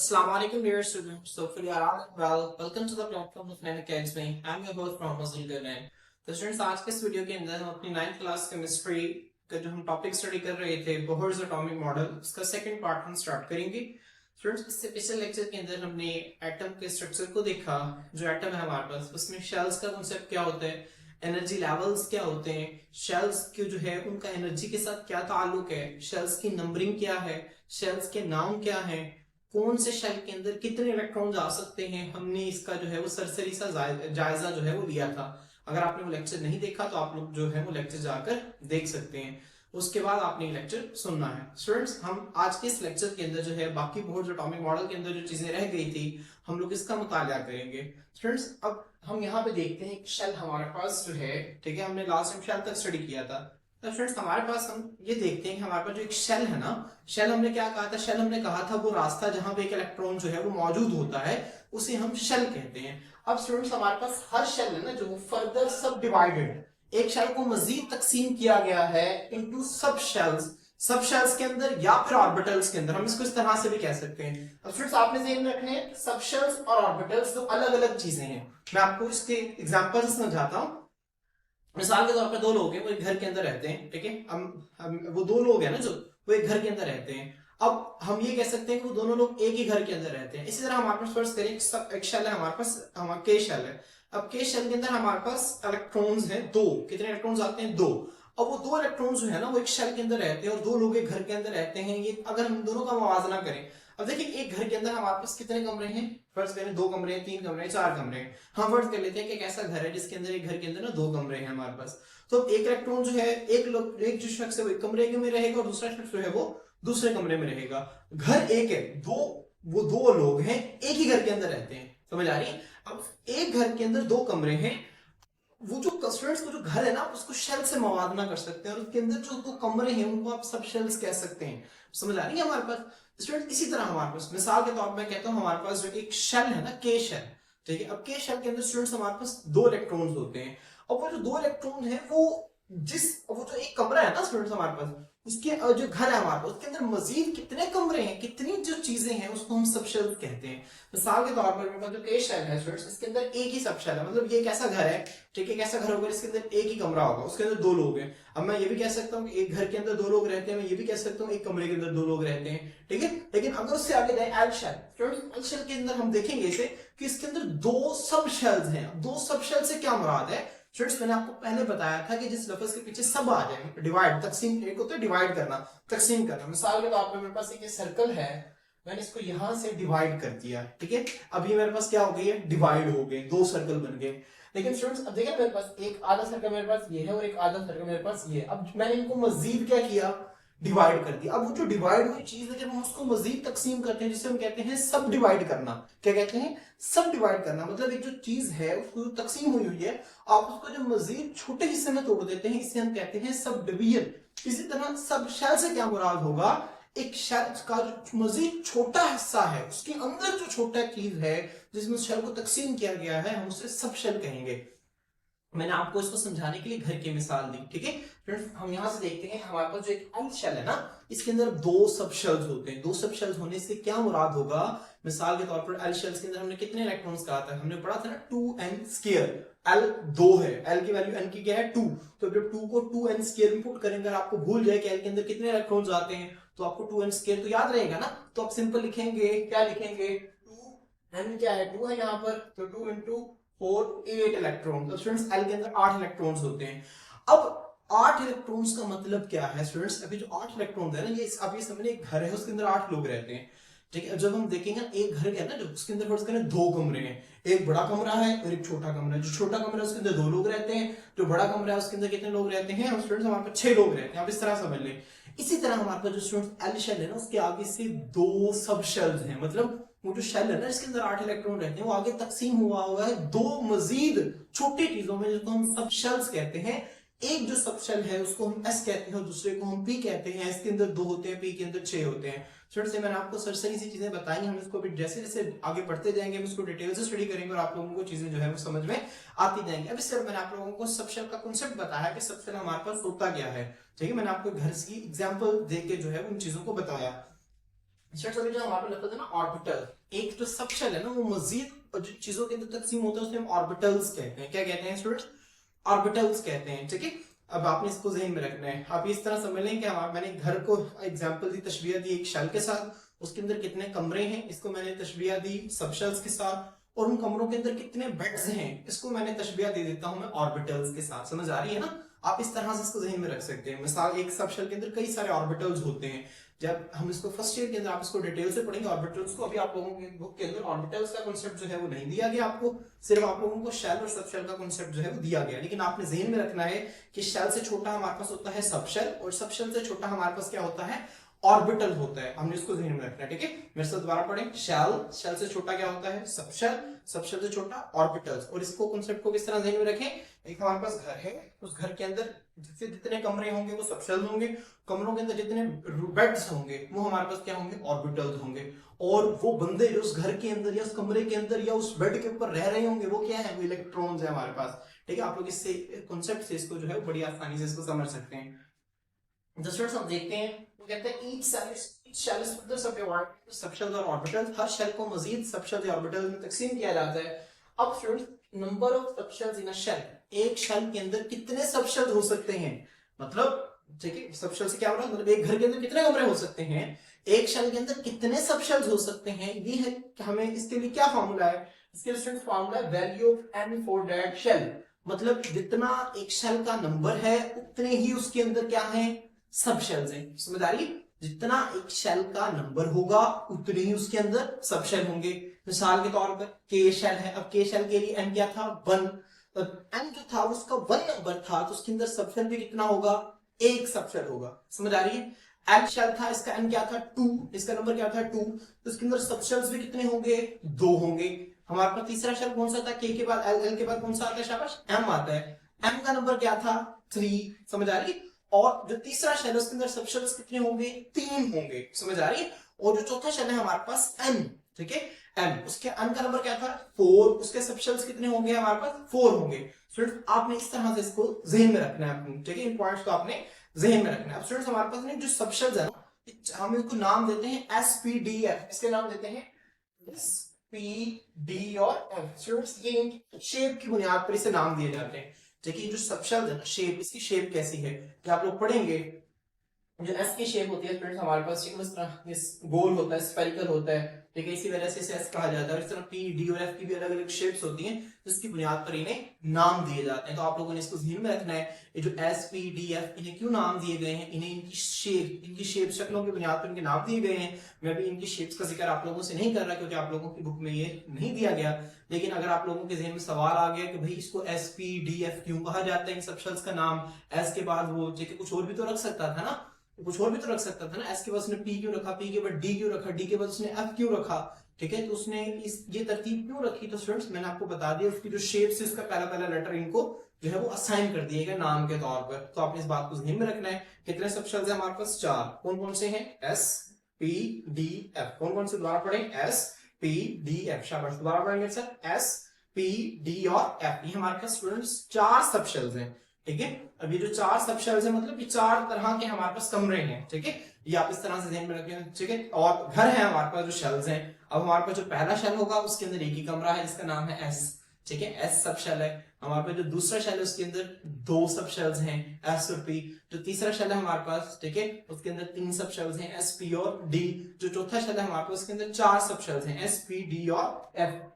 Assalamu alaikum dear students. So for your well, welcome to the platform of Nain Academy. I'm your host from Muslim Nain. तो students आज के इस video के अंदर हम अपनी 9th क्लास केमिस्ट्री का जो हम टॉपिक स्टडी कर रहे थे बोहर्स एटॉमिक मॉडल उसका सेकंड पार्ट हम स्टार्ट करेंगे। स्टूडेंट्स इससे पिछले लेक्चर के अंदर हमने एटम के स्ट्रक्चर को देखा। जो एटम है हमारे पास उसमें शेल्स का कांसेप्ट क्या होता है, एनर्जी लेवल्स क्या होते हैं, शेल्स के जो है उनका एनर्जी के साथ क्या ताल्लुक है, शेल्स की नंबरिंग क्या है, शेल्स के नाम क्या है, कौन से शेल के अंदर कितने इलेक्ट्रॉन आ सकते हैं। हमने इसका जो है वो सरसरी सा जायजा जो है वो लिया था। अगर आपने वो लेक्चर नहीं देखा तो आप लोग जो है वो लेक्चर जाकर देख सकते हैं, उसके बाद आपने ये लेक्चर सुनना है। स्टूडेंट्स हम आज के इस लेक्चर के अंदर जो है बाकी बोर्ड एटॉमिक मॉडल के अंदर जो चीजें रह गई थी हम लोग इसका मुताला करेंगे। स्टूडेंट्स अब हम यहाँ पे देखते हैं शेल हमारे पास जो है, ठीक है, हमने लास्ट टाइम शेल तक स्टडी किया था। तो फ्रेंड्स हमारे पास हम ये देखते हैं कि हमारे पास जो एक शेल है ना, शेल हमने क्या कहा था, शेल हमने कहा था वो रास्ता जहां पे एक इलेक्ट्रॉन जो है वो मौजूद होता है उसे हम शेल कहते हैं। अब स्टूडेंट्स हमारे पास हर शेल है ना जो फर्दर सब डिवाइडेड, एक शेल को मजीद तकसीम किया गया है इनटू सब शेल्स, सब शेल्स के अंदर या फिर ऑर्बिटल्स के अंदर, हम इसको इस तरह से भी कह सकते हैं। अब स्टूडेंट्स आपने ध्यान रखने हैं सब शेल्स और ऑर्बिटल्स दो अलग अलग चीजें हैं। मैं आपको इसके एग्जांपल से समझाता हूं। मिसाल के तौर पर दो लोग हैं वो एक घर के अंदर रहते हैं, ठीक है, हम वो दो लोग हैं ना जो वो एक घर के अंदर रहते हैं। अब हम ये कह सकते हैं कि वो दोनों लोग एक ही घर के अंदर रहते हैं। इसी तरह हमारे पास फर्स्ट करें एक शेल है हमारे पास, हमारा के शेल है। अब के शेल के अंदर हमारे पास इलेक्ट्रॉन्स हैं दो, कितने इलेक्ट्रॉन्स आते हैं, दो। अब वो दो इलेक्ट्रॉन्स जो है ना वो एक शेल के अंदर रहते हैं और दो लोग एक घर के अंदर रहते हैं। ये अगर हम दोनों का मुवाजना करें, अब देखिए एक घर के अंदर हमारे पास कितने कमरे हैं, फर्ज करें दो कमरे हैं, तीन कमरे हैं, चार कमरे हैं। हम फर्ज कर लेते हैं कि एक ऐसा घर है जिसके अंदर एक घर के अंदर ना दो कमरे हैं हमारे पास। तो एक इलेक्ट्रॉन जो है एक जो शख्स है वो एक कमरे में रहेगा और दूसरा शख्स जो है वो दूसरे कमरे में रहेगा। घर एक है, वो दो लोग हैं एक ही घर के अंदर रहते हैं, समझ आ रही है। अब एक घर के अंदर दो कमरे हैं, वो जो स्टूडेंट्स को जो घर है ना उसको शेल से मुवाजना कर सकते हैं और उसके अंदर जो दो कमरे हैं उनको आप सब शेल्स कह सकते हैं, समझ आ रही है हमारे पास। स्टूडेंट इसी तरह हमारे पास मिसाल के तौर पर मैं कहता हूं हमारे पास जो एक शेल है ना के शेल, ठीक है। अब के शेल के अंदर स्टूडेंट्स हमारे पास दो इलेक्ट्रॉन्स होते हैं और वो जो दो इलेक्ट्रॉन है वो जो एक कमरा है ना स्टूडेंट्स हमारे पास उसके जो घर है हमारे पास उसके अंदर मजीद कितने कमरे हैं, कितनी जो चीजें हैं उसको हम सब शेल कहते हैं। मिसाल के तौर पर मेरे पास जो के शेल है स्टूडेंट्स इसके अंदर एक ही सब शेल है, मतलब ये एक ऐसा घर है, ठीक है, एक ऐसा घर होगा इसके अंदर एक ही कमरा होगा, उसके अंदर दो लोग हैं। अब मैं ये भी कह सकता हूँ कि एक घर के अंदर दो लोग रहते हैं, मैं ये भी कह सकता हूँ एक कमरे के अंदर दो लोग रहते हैं, ठीक है। लेकिन अगर उससे आगे जाए L shell, students L shell के अंदर हम देखेंगे इसे कि इसके अंदर दो सब शेल्स हैं। दो सब शेल से क्या मुराद है स्टूडेंट्स, मैंने आपको पहले बताया था कि जिस लफ्ज के पीछे सब आ जाए, डिवाइड तकसीम, एक होता है डिवाइड करना, तकसीम करना। मिसाल के तौर पे मेरे पास एक सर्कल है, मैंने इसको यहां से डिवाइड कर दिया, ठीक है। अब ये मेरे पास क्या हो गई है, डिवाइड हो गए, दो सर्कल बन गए। लेकिन स्टूडेंट्स अब देखिए मेरे पास एक आधा सर्कल मेरे पास ये है और एक आधा सर्कल मेरे पास ये है। अब मैंने इनको मजीद क्या किया, डिवाइड कर दिया। अब वो जो डिवाइड हुई चीज है जब हम उसको मजीद तकसीम करते हैं जिसे हम कहते हैं सब डिवाइड करना, क्या कहते हैं, सब डिवाइड करना। मतलब एक जो चीज है उसको तकसीम हुई हुई है आप उसको जो मजीद छोटे हिस्से में तोड़ देते हैं इसे हम कहते हैं सब डिवीजन। इसी तरह सब शेल से क्या मुराद होगा, एक शेल का जो मजीद छोटा हिस्सा है उसके अंदर जो छोटा चीज है जिसमें शेल को तकसीम किया गया है हम उसे सब शेल कहेंगे। मैंने आपको इसको समझाने के लिए घर की मिसाल दी, ठीक है। फ्रेंड्स हम यहां से देखते हैं हमारे पास जो एक एल शेल है ना इसके अंदर दो सब शेल्स होते हैं। दो सब शेल्स होने से क्या मुराद होगा, मिसाल के तौर पर एल शेल्स के अंदर हमने कितने इलेक्ट्रॉन्स कहा था, हमने पढ़ा था ना 2n²। एल दो है, एल की वैल्यू एन की क्या है 2, तो जब 2 को 2n² में पुट करेंगे, आपको भूल जाए कि एल के अंदर कितने इलेक्ट्रॉन्स आते हैं तो आपको 2n² तो याद रहेगा ना, तो आप सिंपल लिखेंगे, क्या लिखेंगे, 2n क्या है 2 है यहाँ पर, तो 2 इंटू 4 8 इलेक्ट्रॉन। तो स्टूडेंट्स एल के अंदर 8 इलेक्ट्रॉन्स होते हैं। अब 8 इलेक्ट्रॉन्स का मतलब क्या है स्टूडेंट्स, अभी जो 8 इलेक्ट्रॉन है ना ये आप ये समझिए एक घर है उसके अंदर 8 लोग रहते हैं, ठीक है। जब हम देखेंगे एक घर है ना जो उसके अंदर फर्ज करें दो कमरे हैं, एक बड़ा कमरा है और एक छोटा कमरा है। जो छोटा कमरा है उसके अंदर दो लोग रहते हैं, जो बड़ा कमरा है उसके अंदर कितने लोग रहते हैं, और स्टूडेंट्स हमारे पास 6 लोग रहते हैं, आप इस तरह समझ लें। इसी तरह हमारे पास जो स्टूडेंट्स एल शेल है ना उसके आगे से दो सब शेल्स हैं, मतलब वो जो शेल है ना इसके अंदर 8 इलेक्ट्रॉन रहते हैं वो आगे तकसीम हुआ है दो मजीद छोटी चीजों में जिसको हम सब शेल्स कहते हैं। एक जो सब शेल है उसको हम एस कहते हैं और दूसरे को हम पी कहते हैं। एस के अंदर 2 होते हैं, पी के अंदर 6 होते हैं। छोटे से मैंने आपको सरसरी सी चीजें बताई, हम इसको अभी जैसे जैसे आगे बढ़ते जाएंगे हम इसको डिटेल से स्टडी करेंगे और आप लोगों को चीजें जो है वो समझ में आती जाएंगी। अब इससे मैंने आप लोगों को सब शेल का कॉन्सेप्ट बताया कि सब शेल हमारे पास होता क्या है, ठीक है। मैंने आपको घर की एग्जाम्पल दे के जो है उन चीजों को बताया। स्टूडेंट्स अभी जो हमारे पास लफ्ज़ है ना ऑर्बिटल, एक जो सब शेल है ना वो मजीद जो चीजों के अंदर तकसीम होता है उसमें हम ऑर्बिटल्स कहते हैं। क्या कहते हैं स्टूडेंट्स? ऑर्बिटल्स कहते हैं। ठीक है, अब आपने इसको ज़हन में रखना है। आप इस तरह समझ लें कि मैंने घर को एग्जांपल दी, तशबीह दी एक शेल के साथ, उसके अंदर कितने कमरे हैं इसको मैंने तशबीह दी सब शेल्स के साथ, और उन कमरों के अंदर कितने बेड्स हैं इसको मैंने तशबीह दे देता हूं मैं ऑर्बिटल्स के साथ। समझ आ रही है ना? आप इस तरह से इसको ज़हन में रख सकते हैं। मिसाल एक सब शेल के अंदर कई सारे ऑर्बिटल्स होते हैं। जब हम इसको फर्स्ट ईयर के अंदर आप इसको डिटेल से पढ़ेंगे ऑर्बिटल्स को। अभी आप लोगों की बुक के अंदर ऑर्बिटल्स का कांसेप्ट जो है वो नहीं दिया गया आपको, सिर्फ आप लोगों को शेल और सब शेल का कांसेप्ट जो है वो दिया गया। लेकिन आपने ज़हन में रखना है कि शेल से छोटा हमारे पास होता है सब शेल, और सब शेल से छोटा हमारे पास क्या होता है? ऑर्बिटल होता है। हमने इसको ध्यान में रखना है। ठीक है, मेरे साथ दोबारा पढ़ें। शेल से छोटा क्या होता है? सब शेल से छोटा ऑर्बिटल्स। और इसको कांसेप्ट को किस तरह ध्यान में रखें? एक हमारे पास घर है, उस घर के अंदर जितने कमरे होंगे वो सब शेल होंगे, कमरों के अंदर जितने बेड्स होंगे वो हमारे पास क्या होंगे? ऑर्बिटल्स होंगे। और वो बंदे जो उस घर के अंदर या उस कमरे के अंदर या उस बेड के ऊपर रह रहे होंगे वो क्या है? वो इलेक्ट्रॉन्स है हमारे पास। ठीक है, आप लोग इससे कॉन्सेप्ट से इसको जो है बड़ी आसानी से इसको समझ सकते हैं। स्टूडेंट्स हम देखते हैं, वो कहते हैं ईच शेल इज स्प्लिट सब सबशेल्स और ऑर्बिटल्स। हर शेल को मजीद सबशेल्स या ऑर्बिटल्स में तकसीम किया जाता है। अब students number of subshells in a shell, एक शेल के अंदर कितने सबशेल्स हो सकते हैं? मतलब ठीक है, सबशेल से क्या हो रहा है? मतलब एक घर के अंदर कितने कमरे हो सकते हैं, एक शेल के अंदर कितने सबशेल्स हो सकते हैं, ये है कि हमें इसके लिए क्या फार्मूला है? इसके लिए स्टूडेंट्स फार्मूला है value of n for that shell. मतलब जितना एक शेल का नंबर है उतने ही उसके अंदर क्या है? सब शेल्स हैं। समझ आ रही है? जितना एक शेल का नंबर होगा उतने ही उसके अंदर सब शेल होंगे। मिसाल के तौर पर के शेल है, अब के शेल के लिए n क्या था? 1। n जो था उसका 1 नंबर था, तो उसके अंदर सब शेल भी कितना होगा? एक सब शेल होगा। समझ आ रही है? एल शेल था, इसका n क्या था? 2, इसका नंबर क्या था? 2, तो इसके अंदर सब शेल्स भी कितने होंगे? 2 होंगे। हमारे पास तीसरा शेल कौन सा था? के बाद एल के बाद कौन सा आता है? शाबाश, m आता है। m का नंबर क्या था? 3। समझ आ रही है? और जो तीसरा शेल है उसके अंदर सब शेल्स कितने होंगे? 3 होंगे। समझ आ रही है? और जो चौथा शेल है हमारे पास n, ठीक है, n, उसके n का नंबर क्या था? 4, उसके सब शेल्स कितने होंगे? हमारे पास 4 होंगे। स्टूडेंट्स आपने इस तरह से इसको जहन में रखना है। ठीक है, इन पॉइंट्स को आपने जहन में रखना है। अब स्टूडेंट्स हमारे पास जो सब शेल्स है ना, हम इनको नाम देते हैं SPDF। इसके नाम देते हैं SPD और F। स्टूडेंट्स ये इनकी शेप की बुनियाद पर इसे नाम दिए जाते हैं। देखिए जो सब शेल है ना, शेप, इसकी शेप कैसी है कि आप लोग पढ़ेंगे। जो एस की शेप होती है स्टूडेंट्स हमारे पास इस तरह इस गोल होता है, स्फेरिकल होता है। ठीक है, इसी वजह से इसे एस कहा जाता है। इस तरह पी, डी और एफ की भी अलग अलग शेप्स होती हैं, जिसकी बुनियाद पर इन्हें नाम दिए जाते हैं। तो आप लोगों ने इसको ध्यान में रखना है, ये जो एस, पी, डी, एफ, इन्हें क्यों नाम दिए गए हैं? इन्हें इनकी शेप शक्लों की बुनियाद पर इनके नाम दिए गए हैं। मैं भी इनकी शेप्स का जिक्र आप लोगों से नहीं कर रहा क्योंकि आप लोगों की बुक में ये नहीं दिया गया। लेकिन अगर आप लोगों के जहन में सवाल आ गया कि भाई इसको एस, पी, डी, एफ क्यों कहा जाता है, इन सब शेल्स का नाम, एस के बाद वो कुछ और भी तो रख सकता था ना, कुछ और भी तो रख सकता था ना। एस के बाद उसने पी क्यों रखा, पी के बाद डी क्यों रखा, डी के बाद उसने एफ क्यों रखा? ठीक है, तो उसने ये तरतीब क्यों रखी? तो स्टूडेंट्स मैंने आपको बता दिया, उसकी जो शेप से उसका पहला पहला लेटर इनको जो है वो असाइन कर दिया गया नाम के तौर पर। तो आपने इस बात को ध्यान में रखना है। कितने सब शेल्स हैं हमारे पास? 4। कौन कौन से हैं? S, P, D, F. कौन कौन से? दोबारा पढ़ें, एस, पी, डी, एफ। शाबाश, दोबारा पढ़ेंगे सर, एस, पी, डी और एफ। ये हमारे पास स्टूडेंट्स 4 सब शेल्स हैं। ठीक है, अब ये जो 4 सब शेल्स है मतलब ये 4 तरह के हमारे पास कमरे हैं। ठीक है, ये आप इस तरह से ध्यान में रखें। ठीक है, और घर है हमारे पास जो शेल्स हैं। अब हमारे पास जो पहला शेल होगा उसके अंदर एक ही कमरा है जिसका नाम है एस। ठीक है, एस सब शेल है। हमारे पास जो दूसरा शेल है उसके अंदर 2 सब शेल्स हैं, एस और पी। जो तीसरा शेल है हमारे पास, ठीक है, उसके अंदर 3 सब शेल्स हैं, एस, पी और डी। जो चौथा शेल है हमारे पास उसके अंदर 4 सब शेल्स हैं, एस, पी, डी और एफ।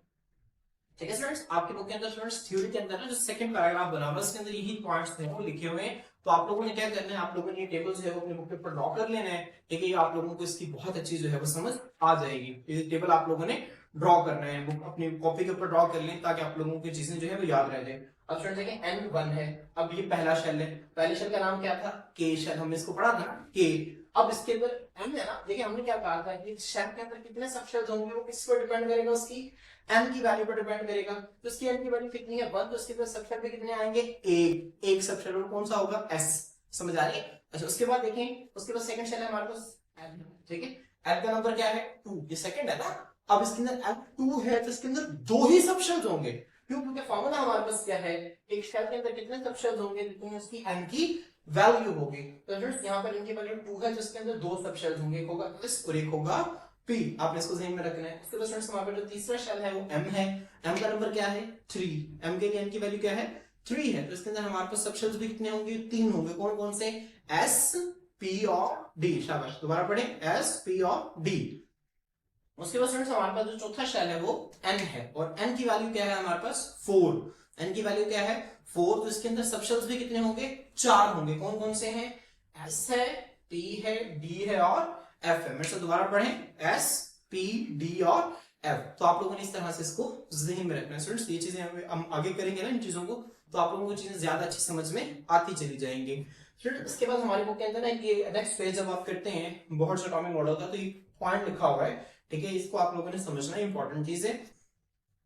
ठीक है स्टूडेंट्स, आपके बुक के अंदर स्टूडेंट्स थ्योरी के अंदर ना जो सेकंड पैराग्राफ बना हुआ है उसके अंदर यही पॉइंट्स थे वो लिखे हुए हैं। तो आप लोगों ने क्या करना है, आप लोगों ने ये टेबल जो है वो अपने बुक के ऊपर ड्रॉ कर लेना है। ठीक है, ये आप लोगों को इसकी बहुत अच्छी जो है वो समझ आ जाएगी। ये टेबल आप लोगों ने ड्रॉ करना है, बुक अपनी कॉपी के ऊपर ड्रॉ कर लें ताकि आप लोगों की चीजें जो है वो याद रह जाए। अब स्टूडेंट्स देखिए N1 है। अब ये पहला शेल है, पहले शेल का नाम क्या था? के शेल। हमने इसको पढ़ा था ना, के। अब इसके अंदर M है ना, देखिए हमने क्या कहा था कि शेल के अंदर कितने सब शेल्स होंगे वो किस पर डिपेंड करेगा? उसकी n की वैल्यू पर डिपेंड करेगा। तो इसकी n की वैल्यू कितनी है? 1, तो इसके बाद सब शेल पे कितने आएंगे? एक सब शेल। और कौन सा होगा? s। समझ आ रही है? अच्छा, उसके बाद देखें, उसके बाद सेकंड शेल है हमारे पास l। ठीक है, l का नंबर क्या है? 2, ये सेकंड है ना। अब इसके अंदर l2 है तो इसके अंदर 2 ही सब शेल्स होंगे। क्यों? क्योंकि फार्मूला हमारे पास क्या है? एक शेल के अंदर कितने सब शेल्स होंगे? जितनी उसकी n की वैल्यू होगी। तो फ्रेंड्स यहाँ पर इनकी वैल्यू 2 है, जिसके अंदर दो सब शेल्स होंगे, एक होगा एस और एक होगा पी। आपने इसको ध्यान में रखना है। उसके बाद फ्रेंड्स हमारे पास जो तीसरा शेल है वो एम है। एम का नंबर क्या है 3। एम के एन की वैल्यू क्या है 3 है। तो इसके अंदर हमारे पास सब शेल्स भी कितने होंगे 3 होंगे। कौन कौन से एस पी और डी। शाबाश, दोबारा पढ़े एस पी और डी। उसके बाद फ्रेंड्स हमारे पास जो चौथा शेल है वो एन है और एन की वैल्यू क्या है हमारे पास 4। एन की वैल्यू क्या है 4। तो इसके अंदर सब शेल्स भी कितने होंगे 4 होंगे। कौन कौन से हैं एस है पी है डी है और एफ है। मेरे से दोबारा पढ़ें एस पी डी और एफ। तो आप लोगों ने इस तरह से इसको ज़हन में रखना है स्टूडेंट्स। ये चीजें हम आगे करेंगे ना इन चीजों को, तो आप लोगों को चीजें ज्यादा अच्छी समझ में आती चली जाएंगी। इसके बाद हमारे बुक के अंदर ना ये नेक्स्ट पेज जब आप करते हैं बहुत एटॉमिक मॉडल का, तो ये पॉइंट लिखा हुआ है, ठीक है, इसको आप लोगों ने समझना इंपॉर्टेंट चीज है।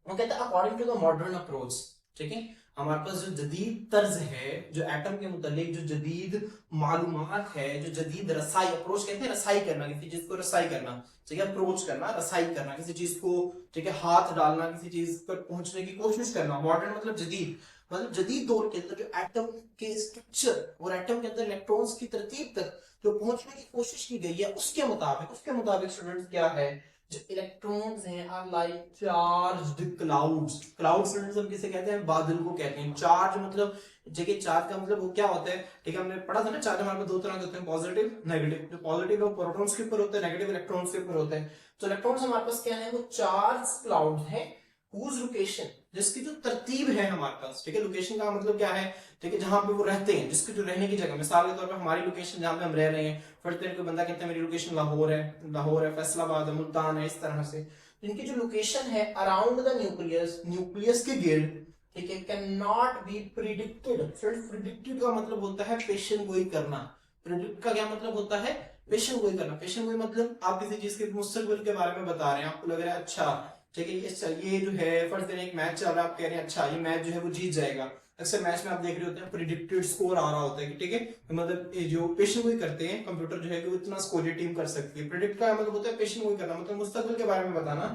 वो कहता है according to the modern approach, ठीक है, हमारे पास जो जदीद तर्ज है, जो एटम के मुतालिक जो जदीद मालूमात है, जो जदीद रसाई अप्रोच कहते हैं, रसाई करना, किसी चीज को रसाई करना, ठीक है, अप्रोच करना, रसाई करना, किसी चीज को, ठीक है, हाथ डालना, किसी चीज पर पहुंचने की कोशिश करना। मॉडर्न मतलब जदीद, मतलब जदीद दौर के अंदर जो एटम के स्ट्रक्चर और एटम के अंदर इलेक्ट्रॉन्स की तरतीब तक जो पहुंचने की कोशिश की गई है, उसके मुताबिक स्टूडेंट्स क्या है, जो इलेक्ट्रॉन्स हैं are like charged clouds. Clouds students हम किसे कहते हैं, बादल को कहते हैं। चार्ज मतलब जगह, चार्ज का मतलब वो क्या होता है, ठीक है, हमने पढ़ा था ना, चार्ज हमारे पास दो तरह के होते हैं, पॉजिटिव नेगेटिव। जो पॉजिटिव है वो प्रोटॉन्स के ऊपर होता है, नेगेटिव इलेक्ट्रॉन्स के ऊपर होता है। तो इलेक्ट्रॉन्स हमारे पास क्या है, वो चार्ज क्लाउड है, whose लोकेशन, जिसकी जो तरतीब है हमारे पास, ठीक है, लोकेशन का मतलब क्या है, ठीक है, जहां पे वो रहते हैं, जिसकी जो रहने की जगह, मिसाल के तौर पे हमारी लोकेशन जहां पे हम रह रहे हैं, फर्स्ट दिन कोई बंदा कहता है मेरी लोकेशन लाहौर है, फैसलाबाद है, मुल्तान है, इस तरह से इनकी जो लोकेशन है अराउंड द न्यूक्लियस के गिर्द, ठीक है, can not be predicted. Predicted का मतलब होता है पेशन गोई करना। प्रिडिक्ट का क्या मतलब होता है, पेशन गोई करना। पेशन गोई मतलब आप किसी चीज के मुस्तकबिल के बारे में बता रहे हैं, आपको लग रहा है अच्छा, ठीक है, ये जो है फर्स्ट दिन एक मैच चल रहा है, आप कह रहे हैं अच्छा ये मैच जो है वो जीत जाएगा। अक्सर मैच में आप देख रहे होते हैं प्रिडिक्टेड स्कोर आ रहा होता है, ठीक है, मतलब ये जो पेशन गोई करते हैं कंप्यूटर जो है कि वो इतना स्कोर ये टीम कर सकती है। प्रिडिक्ट का मतलब होता है पेशन गोई करना, मतलब मुस्तकबिल के बारे में बताना।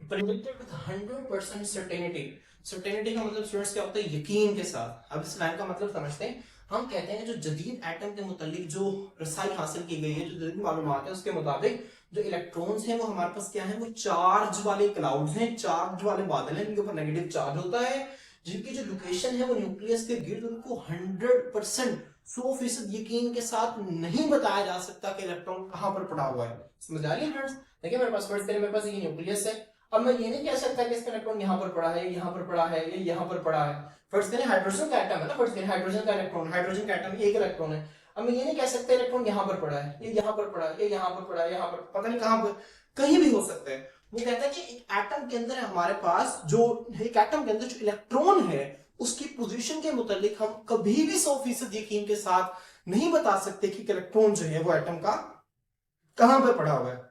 Predicted with 100% certainty. सर्टेनिटी का मतलब स्टूडेंट्स क्या होता है, यकीन के साथ। अब इस लाइन का मतलब समझते हैं। हम कहते हैं जो जदीद एटम के मुतालिक जो रसाई हासिल की गई है, जो जदीद मालूमात है, उसके मुताबिक जो इलेक्ट्रॉन्स हैं वो हमारे पास क्या है, वो चार्ज वाले क्लाउड्स हैं, चार्ज वाले बादल हैं, जिनके ऊपर नेगेटिव चार्ज होता है, जिनकी जो लोकेशन है वो न्यूक्लियस के गिर्द, उनको 100% 100% यकीन के साथ नहीं बताया जा सकता कि इलेक्ट्रॉन कहां पर पड़ा हुआ है। समझ आ रही है फ्रेंड्स? देखिए मेरे पास फर्स्ट मेरे पास ये न्यूक्लियस है। अब मैं ये नहीं कह सकता कि इसका इलेक्ट्रॉन यहाँ पर पड़ा है, यहाँ पर पड़ा है, ये यहाँ पर पड़ा है। फर्स्ट करें हाइड्रोजन का एटम है ना, फर्स्ट करें हाइड्रोजन का इलेक्ट्रॉन, हाइड्रोजन का एटम एक इलेक्ट्रॉन है। अब मैं ये नहीं कह सकता इलेक्ट्रॉन यहाँ पर पड़ा है, ये यहाँ पर पड़ा है, ये यहाँ पर पड़ा है, यहाँ पर पता नहीं कहाँ पर, कहीं भी हो सकता है। वो कहता है कि एक एटम के अंदर हमारे पास जो एक एटम के अंदर जो इलेक्ट्रॉन है उसकी पोजीशन के मुतालिक हम कभी भी 100% यकीन के साथ नहीं बता सकते कि इलेक्ट्रॉन जो है वो एटम का कहां पर पड़ा हुआ है।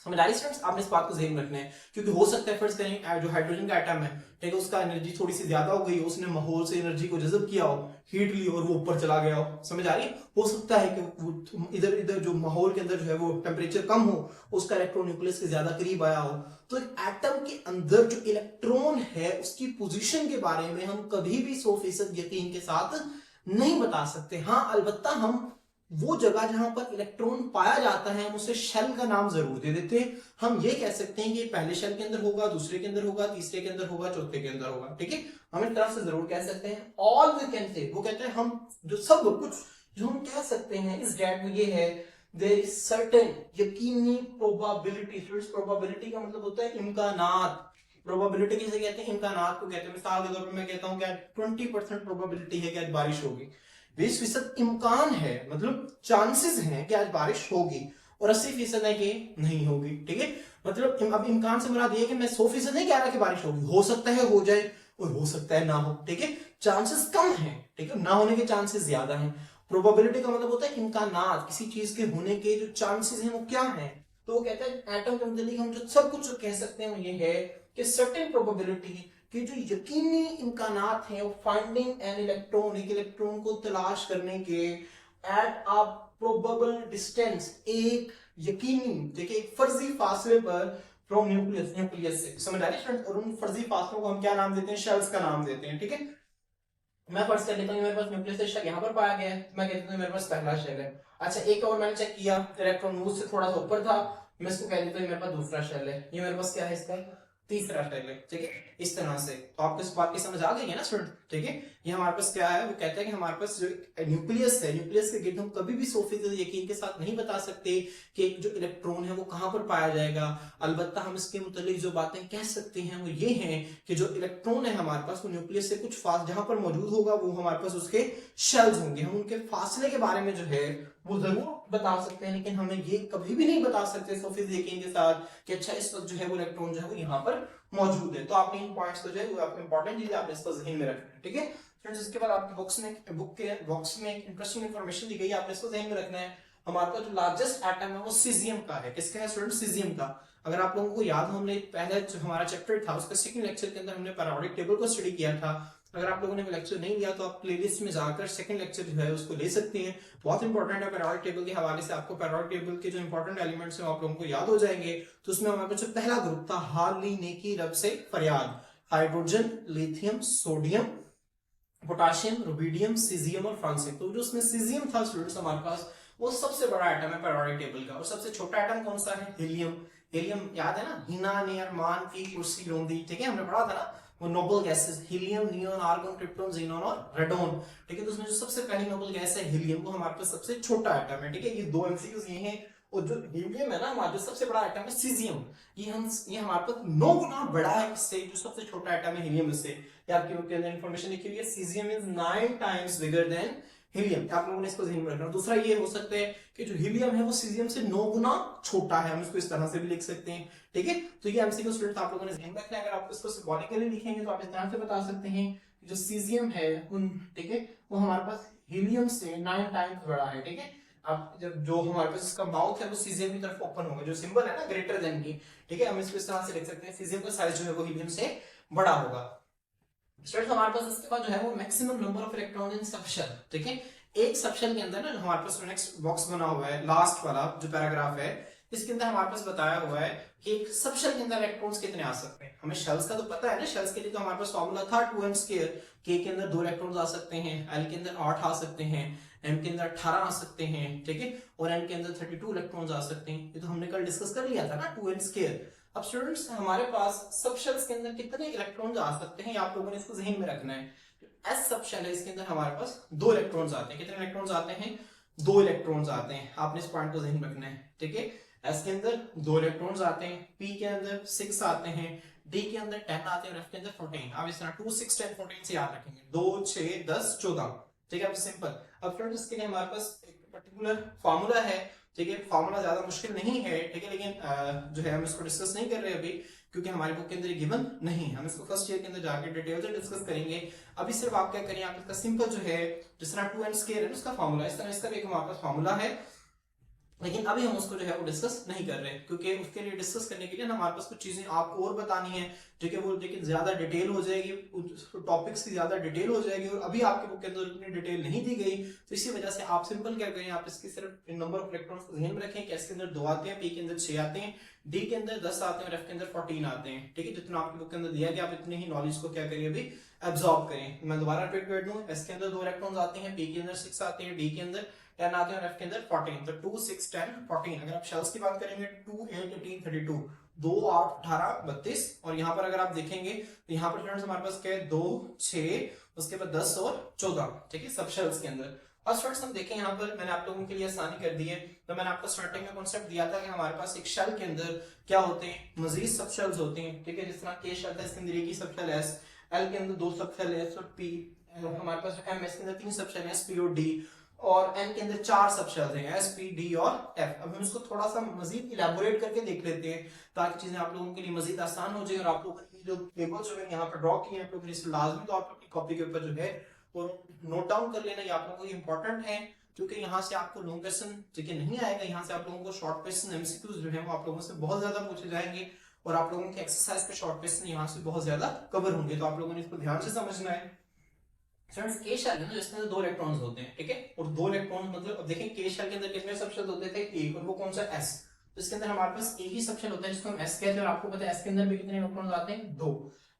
समझ आ रही स्टूडेंट्स? आपने इस बात को ध्यान रखना है, क्योंकि हो सकता है फर्स्ट करें जो हाइड्रोजन का एटम है, ठीक है, उसका एनर्जी थोड़ी सी ज्यादा हो गई, उसने माहौल से एनर्जी को जज़ब किया हो, हीट ली और वो ऊपर चला गया हो। समझ आ रही? हो सकता है कि वो इधर इधर जो माहौल के अंदर जो है वो टेम्परेचर कम हो, उसका इलेक्ट्रॉन न्यूक्लियस के ज्यादा करीब आया हो। तो एक एटम के अंदर जो इलेक्ट्रॉन है उसकी पोजीशन के बारे में हम कभी भी 100% यकीन के साथ नहीं बता सकते। हाँ, अलबत्ता हम वो जगह जहां पर इलेक्ट्रॉन पाया जाता है हम उसे शेल का नाम जरूर दे देते हैं। हम ये कह सकते हैं कि पहले शेल के अंदर होगा, दूसरे के अंदर होगा, तीसरे के अंदर होगा, चौथे के अंदर होगा, ठीक है, हम इस तरह से जरूर कह सकते हैं। ऑल वी कैन से, वो कहते हैं हम जो सब कुछ जो हम कह सकते हैं इस डेट में ये है, देयर इज सर्टेन यकीनी प्रोबेबिलिटी। प्रोबेबिलिटी का मतलब होता है इम्कानात। प्रोबेबिलिटी किसे कहते हैं, इम्कानात को कहते हैं। मिसाल के तौर पर मैं कहता हूं कि 20% प्रोबेबिलिटी है कि आज बारिश होगी, 20% इम्कान है, मतलब चांसेस हैं कि आज बारिश होगी, और 80% है कि नहीं होगी, ठीक है। मतलब अब इम्कान से मुराद ये है कि मैं 100% नहीं कह रहा कि बारिश होगी, हो सकता है हो जाए और हो सकता है ना हो, ठीक है, चांसेस कम है, ठीक है, ना होने के चांसेस ज्यादा हैं। प्रोबेबिलिटी का मतलब होता है इम्कानात, किसी चीज के होने के जो चांसेस हैं वो क्या है। तो वो कहता है एटम के मतलब हम जो सब कुछ कह सकते हैं वो ये है कि सर्टेन प्रोबेबिलिटी कि जो यकीनी इम्कानात हैं फाइंडिंग एन इलेक्ट्रॉन, एक इलेक्ट्रॉन को तलाश करने के, एट अ प्रोबेबल डिस्टेंस, एक यकीनी, देखिए एक फर्जी फासले पर फ्रॉम न्यूक्लियस से। समझ आ रही है? और उन फर्जी फासलों को हम क्या नाम देते हैं, शेल्स का नाम देते हैं, ठीक है। मैं फर्स्ट कर लेता हूँ, मेरे पास न्यूक्लियस शेल यहाँ पर पाया गया है, मैं कहता हूँ मेरे पास पहला शेल है। अच्छा, एक और मैंने चेक किया, इलेक्ट्रॉन मुझसे थोड़ा सा ऊपर था, मैं इसको कह देता हूँ मेरे पास दूसरा शेल है, ये मेरे पास क्या है, इसका तीसरा शेल है। ठीक है, इस तरह से तो आपको इस बात की समझ आ गई है ना स्टूडेंट। ठीक है, ये हमारे पास क्या है, वो कहते हैं कि हमारे पास जो न्यूक्लियस है, न्यूक्लियस के गिर्द हम कभी भी 100% यकीन के साथ नहीं बता सकते कि जो इलेक्ट्रॉन है वो कहाँ पर पाया जाएगा। अलबत्ता हम इसके मुतालिक जो बातें कह सकते हैं वो ये हैं कि जो इलेक्ट्रॉन है हमारे पास वो न्यूक्लियस से कुछ फास जहां पर मौजूद होगा वो हमारे पास उसके शेल्स होंगे, हम उनके फासले के बारे में जो है वो जरूर बता सकते हैं, लेकिन हमें ये कभी भी नहीं बता सकते 100% यकीन के साथ कि अच्छा इस वक्त जो है वो इलेक्ट्रॉन जो है वो यहाँ पर मौजूद है। तो आपने इन पॉइंट्स को जो है वो आपको इंपॉर्टेंट चीज आपने इसको जहन में रखना है। ठीक है फ्रेंड्स, इसके बाद आपकी बुक के बॉक्स में एक इंटरेस्टिंग इंफॉर्मेशन दी गई है, आपने इसको जहन में रखना है। हमारे पास जो लार्जेस्ट एटम है वो सीजियम का है। किसका है स्टूडेंट? सीजियम का। अगर आप लोगों को याद हो, हमने पहले जो हमारा चैप्टर था उसका सेकंड लेक्चर के अंदर हमने पीरियोडिक टेबल को स्टडी किया था। अगर आप लोगों ने वो लेक्चर नहीं लिया तो आप प्लेलिस्ट में जाकर सेकंड लेक्चर जो है उसको ले सकते हैं, बहुत इंपॉर्टेंट है। पीरियोडिक टेबल के हवाले से आपको पीरियोडिक टेबल के जो इंपॉर्टेंट एलिमेंट्स हैं आप लोगों को याद हो जाएंगे। तो उसमें हमारे पास जो पहला ग्रुप था, हाल ली की रब से फरियाद, hydrogen, lithium, sodium, potassium, rubidium, caesium और फ्रांसियम। तो जो उसमें सीजियम था स्टूडेंट्स हमारे पास, वो सबसे बड़ा एटम है पीरियोडिक टेबल का। और सबसे छोटा एटम कौन सा है? हीलियम। हीलियम याद है ना, हिना नेर मान की कुर्सी रोंदी। ठीक है, हमने पढ़ा था ना वो noble gases, helium, neon, argon, krypton, xenon और रेडोन। ठीक है, तो उसमें जो सबसे पहली नोबल गैस है हीलियम, वो हमारे पास सबसे छोटा एटम है। ठीक है, ये दो एमसीक्यूज ये हैं। और जो हीलियम है ना हमारा जो सबसे बड़ा एटम है सीजियम, ये हमारे पास 9 गुना बड़ा है इससे, जो सबसे छोटा एटम है हीलियम इससे। ये आपकी बुक के अंदर इंफॉर्मेशन लिखी हुई है, caesium is 9 times bigger than helium. आप लोगों ने इसको ध्यान में रखना। दूसरा ये हो सकता है कि जो हीलियम है वो सीजियम से 9 गुना छोटा है, हम इसको इस तरह से भी लिख सकते हैं। ठीक है, तो ये एमसीक्यू स्टूडेंट आप लोगों ने ध्यान रखना है। अगर आप इसको सिंबॉलिकली लिखेंगे तो आप इस तरह से बता सकते हैं कि जो सीजियम है उन, ठीक है, वो हमारे पास हीलियम से 9 टाइम्स बड़ा है। ठीक है, अब जब जो हमारे पास इसका माउथ है वो सीजियम की तरफ ओपन होगा, जो सिंबल है ना ग्रेटर देन की। ठीक है, हम इसको इस तरह से लिख सकते हैं, सीजियम का साइज जो है वो हीलियम से बड़ा होगा। स्टूडेंट्स हमारे पास इसके बाद जो है वो maximum number of electron in subshell. ठीक है, एक सबशेल के अंदर ना हमारे पास नेक्स्ट बॉक्स बना हुआ है, लास्ट वाला जो पैराग्राफ है, इसके अंदर हमारे पास बताया हुआ है कि एक सबशेल के अंदर इलेक्ट्रॉन्स कितने आ सकते हैं। हमें शेल्स का तो पता है ना, शेल्स के लिए तो हमारे पास फार्मूला था 2m²। के अंदर 2 इलेक्ट्रॉन्स आ सकते हैं, एल के अंदर 8 आ सकते हैं, एम के अंदर 18 आ सकते हैं। ठीक है, और एन के अंदर 32 इलेक्ट्रॉन्स आ सकते हैं। ये तो हमने कल डिस्कस कर लिया था ना 2n²। अब स्टूडेंट्स हमारे पास सब शेल्स के अंदर कितने इलेक्ट्रॉन्स आ सकते हैं, आप लोगों ने इसको ज़हन में रखना है। एस सब शेल है, इसके अंदर हमारे पास 2 इलेक्ट्रॉन्स आते हैं। कितने इलेक्ट्रॉन्स आते हैं? 2 इलेक्ट्रॉन्स आते हैं, आपने इस पॉइंट को ज़हन में रखना है। ठीक है, एस के अंदर 2 इलेक्ट्रॉन्स आते हैं, पी के अंदर 6 आते हैं, डी के अंदर 10 आते हैं और एफ के अंदर 14। आप इस तरह 2 6 10 14 से याद रखेंगे, 2 6 10 14। ठीक है, अब सिंपल। अब फ्रेंड्स इसके लिए हमारे पास एक पर्टिकुलर फार्मूला है। ठीक है, फार्मूला ज्यादा मुश्किल नहीं है। ठीक है, लेकिन जो है हम इसको डिस्कस नहीं कर रहे अभी, क्योंकि हमारी बुक के अंदर गिवन नहीं। हम इसको फर्स्ट ईयर के अंदर जाकर डिटेल से डिस्कस करेंगे। अभी सिर्फ आप क्या करें, आप इसका सिंपल जो है जिस तरह 2n² है उसका फार्मूला, इस तरह इसका भी हमारे पास फार्मूला है, लेकिन अभी हम उसको जो है वो डिस्कस नहीं कर रहे, क्योंकि उसके लिए डिस्कस करने के लिए हमारे पास कुछ चीजें आपको और बतानी है, जो कि वो लेकिन ज्यादा डिटेल हो जाएगी, टॉपिक्स की ज्यादा डिटेल हो जाएगी, और अभी आपके बुक के अंदर उतनी डिटेल नहीं दी गई। तो इसी वजह से आप सिंपल क्या करें, आप इसकी सिर्फ नंबर ऑफ इलेक्ट्रॉन्स को ध्यान में रखें कि एस के अंदर 2 आते हैं, पी के अंदर 6 आते हैं, डी के अंदर 10 आते हैं और एफ के अंदर 14 आते हैं। ठीक है, जितना आपकी बुक के अंदर दिया गया आप इतने ही नॉलेज को क्या करिए अभी एब्जॉर्ब करें। मैं दोबारा रिपीट कर दूं, एस के अंदर 2 इलेक्ट्रॉन्स आते हैं, पी के अंदर 6 आते हैं, डी के अंदर 10 आते हैं और एफ के अंदर 14। तो 2 6 10 14। अगर आप शेल्स की बात करेंगे 2 8 18 32, 2 8 18 32। और यहाँ पर अगर आप देखेंगे तो यहाँ पर फ्रेंड्स हमारे पास क्या है, 2 6 उसके बाद 10 और 14। ठीक है, सब शेल्स के अंदर। और स्टूडेंट्स हम देखें यहाँ पर मैंने आप लोगों के लिए आसानी कर दी है। तो मैंने आपको स्टार्टिंग में कॉन्सेप्ट दिया था कि हमारे पास एक शेल के अंदर क्या होते हैं, मजीद सब शेल्स होते हैं। ठीक है, जिस तरह के शेल है इसके अंदर एक ही सब शेल एस, एल के अंदर 2 सब शेल एस और पी, हमारे पास एम एस के अंदर 3 सब शेल एस पी और डी, और एन के अंदर 4 सब शेल्स हैं एस पी डी और एफ। अब हम इसको थोड़ा सा मजीद इलेबोरेट करके देख लेते हैं, ताकि चीजें आप लोगों के लिए मजीद आसान हो जाए। और आप लोगों की जो टेबल जो है यहाँ पर ड्रॉ किए हैं, आप लोगों ने लाजमी तौर पर अपनी कॉपी के ऊपर जो है वो नोट डाउन कर लेना, ये आप लोगों को इंपॉर्टेंट है, क्योंकि यहाँ से आपको लॉन्ग क्वेश्चन ठीक है नहीं आएगा। यहाँ से आप लोगों को शॉर्ट क्वेश्चन एमसीक्यूज जो है वो आप लोगों से बहुत ज्यादा पूछे जाएंगे, और आप लोगों के एक्सरसाइज पे शॉर्ट क्वेश्चन यहाँ से बहुत ज्यादा कवर होंगे। तो आप लोगों ने इसको ध्यान से समझना है। फ्रेंड्स के शेल है ना, जिसके अंदर 2 इलेक्ट्रॉन्स होते हैं। ठीक है, और 2 इलेक्ट्रॉन मतलब अब देखें के शेल के अंदर कितने सब शेल होते थे, एक, और वो कौन सा एस। तो इसके अंदर हमारे पास एक ही सब शेल होता है जिसको हम एस कहते हैं, और आपको पता है एस के अंदर भी कितने इलेक्ट्रॉन्स आते हैं, 2।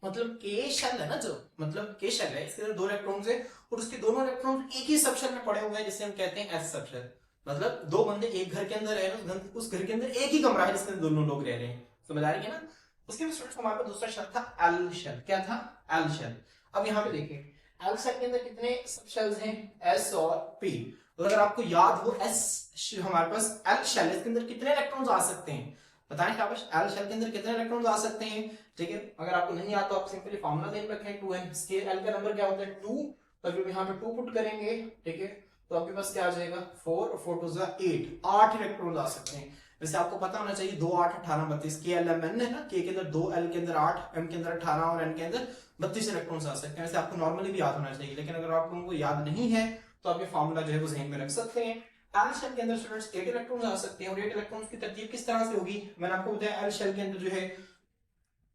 मतलब के शेल है ना, जो मतलब के शेल है, इसके अंदर 2 इलेक्ट्रॉन्स है और उसके दोनों इलेक्ट्रॉन एक ही सब शेल में पड़े हुए हैं, जिसे हम कहते हैं एस सब शेल। मतलब 2 बंदे एक घर के अंदर रह रहे हैं, उस घर के अंदर एक ही कमरा है जिसके अंदर दोनों लोग रह रहे हैं। समझ आ रही है ना। उसके बाद स्टूडेंट्स हमारे पास दूसरा शेल था एल शेल। क्या था? L shell. अब यहाँ पे देखिए एल शेल के अंदर कितने सब शेल्स हैं? एस और पी। तो अगर आपको याद हो एस हमारे पास एल शेल है, इसके अंदर कितने इलेक्ट्रॉन्स आ सकते हैं? बताएं शाबाश, एल शेल के अंदर कितने इलेक्ट्रॉन्स आ सकते हैं? ठीक है, अगर आपको नहीं आता तो आप सिंपली फार्मूला देख रखें 2n। इसके एल का नंबर क्या होता है? 2। तो जब यहाँ पे 2 पुट करेंगे, ठीक है, तो आपके पास क्या आ जाएगा? 4 और 4 2 8। 8 इलेक्ट्रॉन्स आ सकते हैं। वैसे आपको पता होना चाहिए 2 8 18 32 के एल एम एन है ना, के अंदर 2, एल के अंदर 8, एम के अंदर 18 और एन के अंदर 32 इलेक्ट्रॉन्स आ सकते हैं। वैसे आपको नॉर्मली भी याद होना चाहिए, लेकिन अगर आप लोगों को याद नहीं है तो आप ये फार्मूला जो है वो ज़हन में रख सकते हैं। एल शेल के अंदर स्टूडेंट्स 8 इलेक्ट्रॉन्स आ सकते हैं और 8 इलेक्ट्रॉन्स की तरतीब किस तरह से होगी? मैंने आपको बताया एल शेल के अंदर जो है,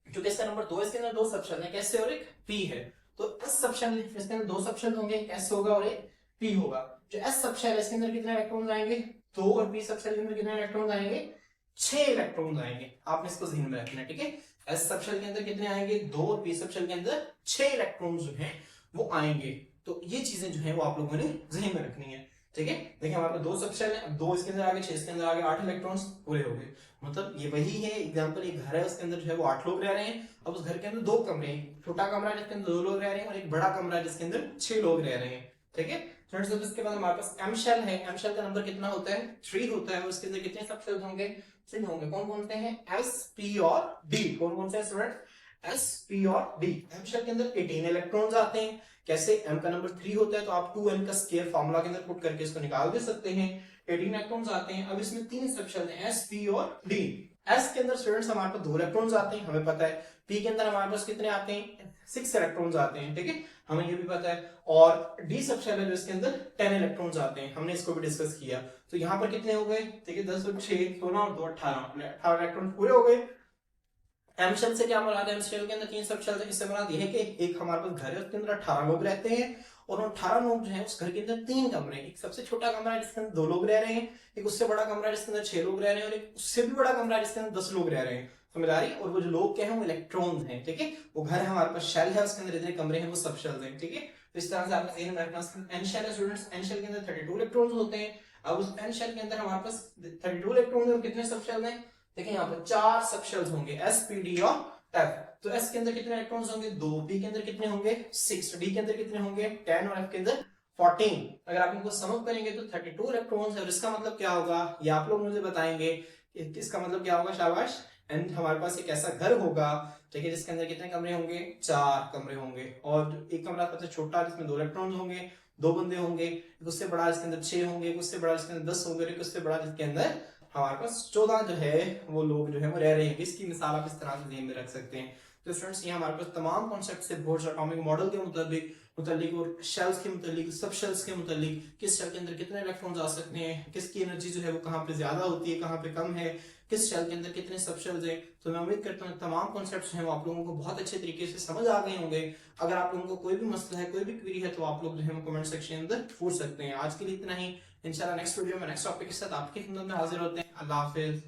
जो इसका नंबर 2 है, इसके अंदर 2 सब शेल है, कैसे और एक पी है। तो एस सब शेल, इसके अंदर 2 सब शेल होंगे, एक एस होगा और एक पी होगा। जो एस सब शेल है इसके अंदर कितने इलेक्ट्रॉन्स आएंगे? 2 और पी सब शेल के अंदर कितने इलेक्ट्रॉन्स आएंगे? 6 इलेक्ट्रॉन्स आएंगे। आपने इसको ध्यान में रखना है, ठीक है। एस सब शेल के अंदर कितने आएंगे? 2 और पी सब शेल के अंदर 6 इलेक्ट्रॉन्स जो हैं वो आएंगे। तो ये चीजें जो है वो आप लोगों ने ध्यान में रखनी है, ठीक है। देखिए हमारे पास 2 सब शेल है, 2 इसके अंदर आगे, 6 इसके अंदर आगे, 8 इलेक्ट्रॉन्स पूरे हो गए। मतलब ये वही है एग्जांपल, एक घर है उसके अंदर जो है वो 8 लोग रह रहे हैं। अब उस घर के अंदर 2 कमरे हैं, छोटा कमरा है जिसके अंदर 2 लोग रह रहे हैं और एक बड़ा कमरा है जिसके अंदर 6 लोग रह रहे हैं, ठीक है। फ्रेंड्स अब इसके बाद हमारे पास एम शेल है। एम शेल का नंबर कितना होता है? 3 होता है और उसके अंदर कितने सब शेल होंगे? 3 होंगे। कौन कौन से हैं? एस, पी और डी। कौन कौन से हैं स्टूडेंट? एस, पी और डी। एम शेल के अंदर 18 इलेक्ट्रॉन्स आते हैं। कैसे? m का नंबर 3 होता है तो आप 2n का स्क्वायर फार्मूला के अंदर पुट करके इसको निकाल भी सकते हैं। 18 इलेक्ट्रॉन्स आते हैं। अब इसमें 3 सब शेल हैं, s, p और d। s के अंदर स्टूडेंट्स हमारे पास 2 इलेक्ट्रॉन्स आते हैं, हमें पता है। p के अंदर हमारे पास कितने आते हैं? 6 इलेक्ट्रॉन्स आते हैं, ठीक है, हमें ये भी पता है। और d सब शेल है जो इसके अंदर 10 इलेक्ट्रॉन्स आते हैं, हमने इसको भी डिस्कस किया। तो यहाँ पर कितने हो गए? ठीक है, 10 और 6 16 और 2 18 इलेक्ट्रॉन पूरे हो गए। एम शेल से क्या मुराद है? एम शेल के अंदर 3 सब शेल है। इससे मुराद ये है कि एक हमारे पास घर है उसके अंदर 18 लोग रहते हैं और उन 18 लोग जो हैं उस घर के अंदर 3 कमरे हैं। एक सबसे छोटा कमरा है जिसके अंदर 2 लोग रह रहे हैं, एक उससे बड़ा कमरा है जिसके अंदर 6 लोग रह रहे हैं और एक उससे भी बड़ा कमरा है जिसके अंदर 10 लोग रह रहे हैं। समझ आ रही? और वो जो लोग क्या है वो इलेक्ट्रॉन्स हैं, ठीक है। वो घर है हमारे पास, शेल है, उसके अंदर इतने कमरे हैं, वो सब शेल हैं, ठीक है। तो इस तरह से आपने ध्यान रखना। एन शेल है स्टूडेंट्स, एन शेल के अंदर 32 इलेक्ट्रॉन्स होते हैं। अब उस एन शेल के अंदर हमारे पास 32 इलेक्ट्रॉन है और कितने सब शेल हैं? देखिए यहाँ पर 4 सब शेल्स होंगे, एस, पी, डी और एफ। तो एस के अंदर कितने इलेक्ट्रॉन्स होंगे? 2, पी के अंदर कितने होंगे? 6, डी के अंदर कितने होंगे? 10 और एफ के अंदर 14। अगर आप इनको सम करेंगे तो 32 इलेक्ट्रॉन्स है। और इसका मतलब क्या होगा ये आप लोग मुझे बताएंगे। इसका मतलब क्या होगा? शाबाश। एंड हमारे पास एक ऐसा घर होगा, ठीक है, जिसके अंदर कितने कमरे होंगे? 4 कमरे होंगे। और एक कमरा सबसे छोटा जिसमें 2 इलेक्ट्रॉन्स होंगे, 2 बंदे होंगे। एक उससे बड़ा जिसके अंदर 6 होंगे, एक उससे बड़ा जिसके अंदर 10 होंगे, एक उससे बड़ा जिसके अंदर हमारे पास 14 जो है वो लोग जो है वो रह रहे हैं। इसकी मिसाल आप इस तरह से ध्यान में रख सकते हैं। तो फ्रेंड्स ये हमारे पास तमाम कॉन्सेप्ट से बोर्ड्स एटॉमिक मॉडल के मुताबिक और शेल्स के मुताबिक, सब शेल्स के मुताबिक, किस शेल के अंदर कितने इलेक्ट्रॉन्स आ सकते हैं, किसकी एनर्जी जो है वो कहाँ पे ज्यादा होती है, कहाँ पे कम है, किस शेल के अंदर कितने सब शेल्स हैं। तो मैं उम्मीद करता हूँ तमाम कॉन्सेप्ट्स हैं वो आप लोगों को बहुत अच्छे तरीके से समझ आ गए होंगे। अगर आप लोगों को कोई भी मसला है, कोई भी क्वेरी है तो आप लोग जो है कमेंट सेक्शन के अंदर पूछ सकते हैं। आज के लिए इतना ही। इंशाल्लाह नेक्स्ट वीडियो में नेक्स्ट टॉपिक के साथ आपकी खिदमत में हाजिर होते हैं। अल्लाह हाफिज।